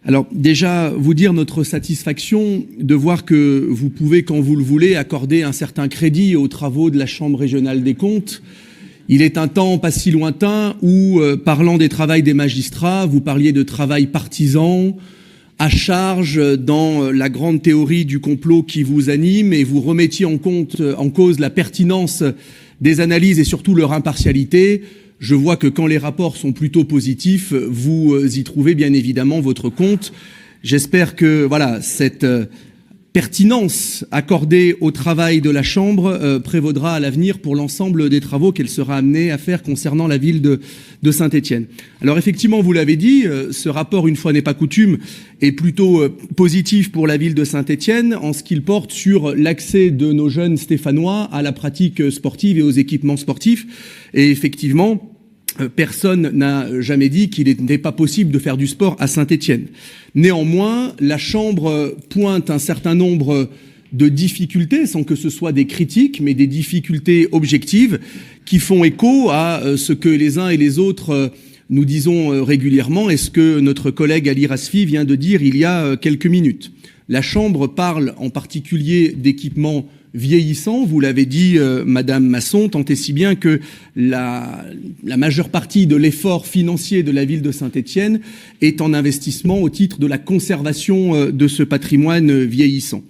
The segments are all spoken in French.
Alors déjà, vous dire notre satisfaction de voir que vous pouvez, quand vous le voulez, accorder un certain crédit aux travaux de la Chambre régionale des comptes. Il est un temps pas si lointain où, parlant des travaux des magistrats, vous parliez de travail partisan, à charge dans la grande théorie du complot qui vous anime, et vous remettiez en cause la pertinence des analyses et surtout leur impartialité. Je vois que quand les rapports sont plutôt positifs, vous y trouvez bien évidemment votre compte. J'espère que voilà, cette pertinence accordée au travail de la Chambre prévaudra à l'avenir pour l'ensemble des travaux qu'elle sera amenée à faire concernant la ville de Saint-Étienne. Alors effectivement, vous l'avez dit, ce rapport, une fois n'est pas coutume, est plutôt positif pour la ville de Saint-Étienne en ce qu'il porte sur l'accès de nos jeunes Stéphanois à la pratique sportive et aux équipements sportifs. Et effectivement, personne n'a jamais dit qu'il n'était pas possible de faire du sport à Saint-Étienne. Néanmoins, la Chambre pointe un certain nombre de difficultés, sans que ce soit des critiques, mais des difficultés objectives qui font écho à ce que les uns et les autres nous disons régulièrement et ce que notre collègue Ali Rasfi vient de dire il y a quelques minutes. La Chambre parle en particulier d'équipements vieillissants, vous l'avez dit, Madame Masson, tant et si bien que la majeure partie de l'effort financier de la ville de Saint-Étienne est en investissement au titre de la conservation de ce patrimoine vieillissant.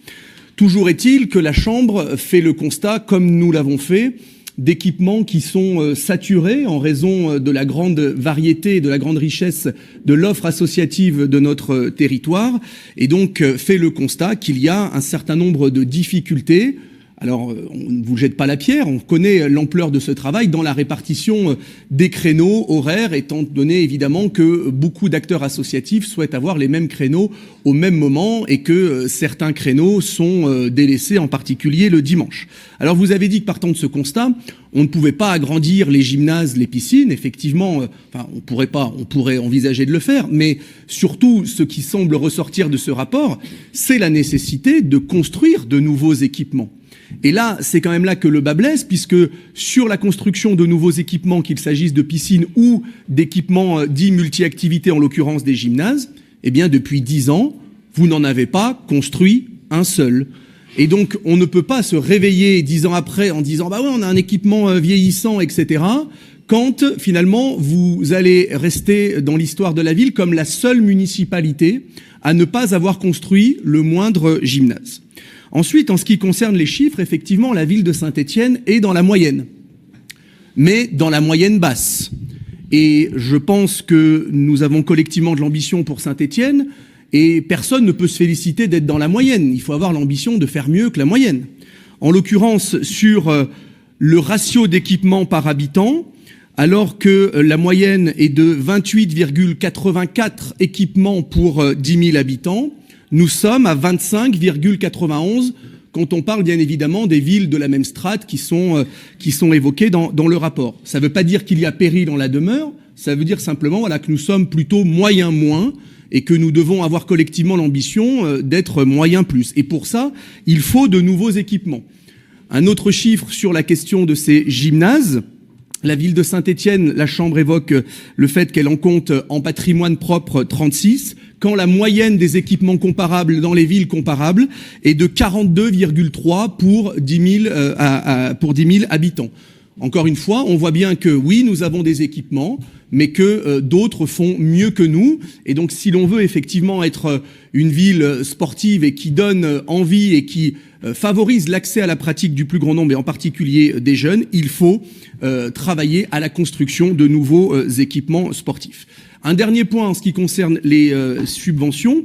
Toujours est-il que la Chambre fait le constat, comme nous l'avons fait, d'équipements qui sont saturés en raison de la grande variété et de la grande richesse de l'offre associative de notre territoire, et donc fait le constat qu'il y a un certain nombre de difficultés. Alors, on ne vous jette pas la pierre, on connaît l'ampleur de ce travail dans la répartition des créneaux horaires, étant donné évidemment que beaucoup d'acteurs associatifs souhaitent avoir les mêmes créneaux au même moment et que certains créneaux sont délaissés, en particulier le dimanche. Alors, vous avez dit que partant de ce constat, on ne pouvait pas agrandir les gymnases, les piscines. Effectivement, on pourrait envisager de le faire, mais surtout, ce qui semble ressortir de ce rapport, c'est la nécessité de construire de nouveaux équipements. Et là, c'est quand même là que le bât blesse, puisque sur la construction de nouveaux équipements, qu'il s'agisse de piscines ou d'équipements dits multi-activités, en l'occurrence des gymnases, eh bien, depuis 10 ans, vous n'en avez pas construit un seul. Et donc, on ne peut pas se réveiller 10 ans après en disant « bah ouais, on a un équipement vieillissant, etc. » quand, finalement, vous allez rester dans l'histoire de la ville comme la seule municipalité à ne pas avoir construit le moindre gymnase. Ensuite, en ce qui concerne les chiffres, effectivement, la ville de Saint-Étienne est dans la moyenne, mais dans la moyenne basse. Et je pense que nous avons collectivement de l'ambition pour Saint-Étienne, et personne ne peut se féliciter d'être dans la moyenne. Il faut avoir l'ambition de faire mieux que la moyenne. En l'occurrence, sur le ratio d'équipement par habitant, alors que la moyenne est de 28,84 équipements pour 10 000 habitants, nous sommes à 25,91 quand on parle bien évidemment des villes de la même strate qui sont évoquées dans le rapport. Ça ne veut pas dire qu'il y a péril en la demeure, ça veut dire simplement voilà, que nous sommes plutôt moyen moins et que nous devons avoir collectivement l'ambition d'être moyen plus. Et pour ça, il faut de nouveaux équipements. Un autre chiffre sur la question de ces gymnases. La ville de Saint-Étienne, la Chambre évoque le fait qu'elle en compte en patrimoine propre 36, quand la moyenne des équipements comparables dans les villes comparables est de 42,3 pour 10 000 habitants. Encore une fois, on voit bien que oui, nous avons des équipements, mais que d'autres font mieux que nous. Et donc, si l'on veut effectivement être une ville sportive et qui donne envie et qui favorise l'accès à la pratique du plus grand nombre, et en particulier des jeunes, il faut travailler à la construction de nouveaux équipements sportifs. Un dernier point en ce qui concerne les subventions.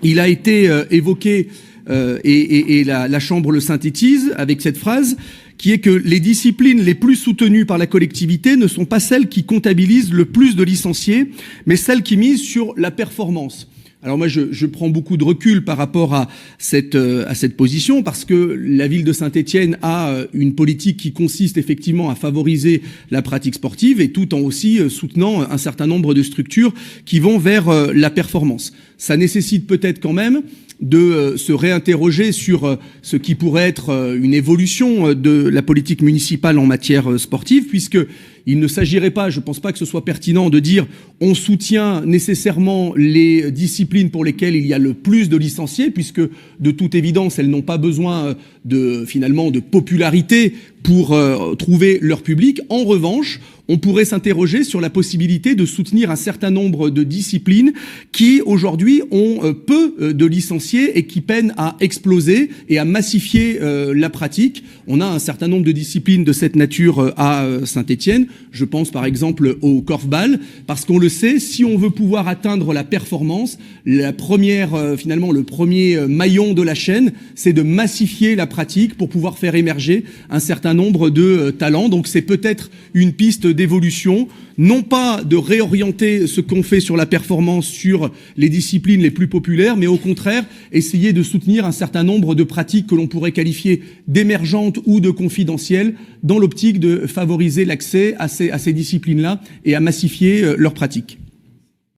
Il a été évoqué, et la Chambre le synthétise avec cette phrase, qui est que les disciplines les plus soutenues par la collectivité ne sont pas celles qui comptabilisent le plus de licenciés, mais celles qui misent sur la performance. Alors moi, je prends beaucoup de recul par rapport à cette position, parce que la ville de Saint-Étienne a une politique qui consiste effectivement à favoriser la pratique sportive et tout en aussi soutenant un certain nombre de structures qui vont vers la performance. Ça nécessite peut-être quand même de se réinterroger sur ce qui pourrait être une évolution de la politique municipale en matière sportive, puisque il ne s'agirait pas, je ne pense pas que ce soit pertinent de dire on soutient nécessairement les disciplines pour lesquelles il y a le plus de licenciés, puisque de toute évidence, elles n'ont pas besoin finalement de popularité pour trouver leur public. En revanche, on pourrait s'interroger sur la possibilité de soutenir un certain nombre de disciplines qui, aujourd'hui, ont peu de licenciés et qui peinent à exploser et à massifier la pratique. On a un certain nombre de disciplines de cette nature à Saint-Étienne. Je pense par exemple au korfball, parce qu'on le sait, si on veut pouvoir atteindre la performance, finalement, le premier maillon de la chaîne, c'est de massifier la pratique pour pouvoir faire émerger un certain nombre de talents. Donc c'est peut-être une piste d'évolution, non pas de réorienter ce qu'on fait sur la performance sur les disciplines les plus populaires, mais au contraire, essayer de soutenir un certain nombre de pratiques que l'on pourrait qualifier d'émergentes ou de confidentielles, dans l'optique de favoriser l'accès à ces disciplines-là et à massifier leurs pratiques.